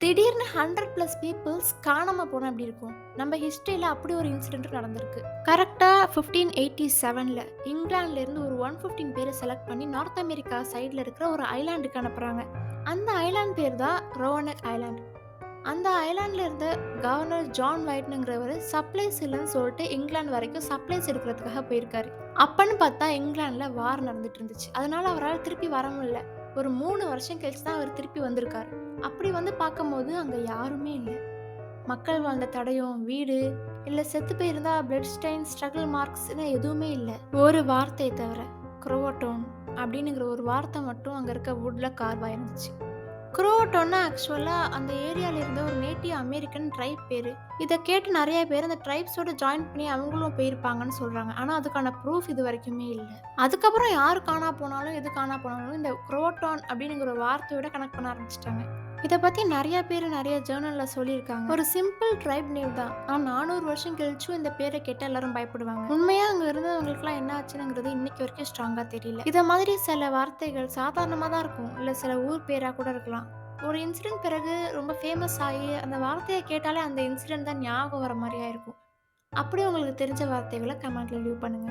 திடீர்னு 100+ பீப்பிள்ஸ் காணாம போனா எப்படி இருக்கும்? நம்ம ஹிஸ்டரியில அப்படி ஒரு இன்சிடென்ட் நடந்திருக்கு. கரெக்ட்டா 1587ல இங்கிலாந்துல இருந்து ஒரு 115 பேர செலக்ட் பண்ணி நார்த் அமெரிக்கா சைடுல இருக்கிற ஒரு ஐலேண்டுக்கு அனுப்புறாங்க. அந்த ஐலேண்ட் பேர் தான் ரோவனக் ஐலேண்ட். அந்த ஐலேண்ட்ல இருந்த கவர்னர் ஜான் வைட்னுங்கிறவரு சப்ளைஸ் இல்லன்னு சொல்லிட்டு இங்கிலாந்து வரைக்கும் சப்ளைஸ் எடுக்கிறதுக்காக போயிருக்காரு. அப்பன்னு பார்த்தா இங்கிலாந்துல வார் நடந்துட்டு இருந்துச்சு. அதனால அவரால திருப்பி வர முடியல. ஒரு 3 வருஷம் கழிச்சு தான் அவர் திருப்பி வந்திருக்காரு. அப்படி வந்து பார்க்கும்போது அங்க யாருமே இல்ல. மக்கள் வாழ்ந்த தடயம், வீடு, இல்ல செத்து போயிருந்தா பிளட் ஸ்டெயின், ஸ்ட்ரகிள் மார்க்ஸ்ன்னு எதுவுமே இல்ல. ஒரு வார்த்தைய தவிர, குரோட்டோன் அப்படின்னுங்கிற ஒரு வார்த்தை மட்டும் அங்க இருக்க வுட்ல கார்வ் ஆயிருந்துச்சு. குரோட்டோன்னா ஆக்சுவலா அந்த ஏரியால இருந்த ஒரு நேட்டிவ் அமெரிக்கன் ட்ரைப் பேரு. இத கேட்டு நெறைய பேர் அந்த ட்ரைப்ஸோட ஜாயின் பண்ணி அவங்களும் போயிருப்பாங்கன்னு சொல்றாங்க. ஆனா அதுக்கான ப்ரூஃப் இதுவரைக்குமே இல்ல. அதுக்கப்புறம் யாரு காணா போனாலும், எது காணா போனாலும் இந்த குரோட்டான் அப்படிங்கிற ஒரு வார்த்தையோட கனெக்ட் பண்ண ஆரம்பிச்சுட்டாங்க. இத பத்தி நெறைய பேரு நெறைய ஜர்னல்ல சொல்லியிருக்காங்க. ஒரு சிம்பிள் ட்ரைப் நேம் தான். ஆனா 400 வருஷம் கழிச்சும் இந்த பேர கேட்டா எல்லாரும் பயப்படுவாங்க. உண்மையா அங்க இருந்தவங்களுக்குலாம் என்ன ஆச்சுங்கிறது இன்னைக்கு வரைக்கும் ஸ்ட்ராங்கா தெரியல. இத மாதிரி சில வார்த்தைகள் சாதாரணமா தான் இருக்கும். இல்ல சில ஊர் பேரா கூட இருக்கலாம். ஒரு இன்சிடென்ட் பிறகு ரொம்ப ஃபேமஸ் ஆகி அந்த வார்த்தைய கேட்டாலே அந்த இன்சிடென்ட் தான் ஞாபகம் வர மாரியா இருக்கும். அப்படி உங்களுக்கு தெரிஞ்ச வார்த்தைகள கமெண்ட்ல லீவ் பண்ணுங்க.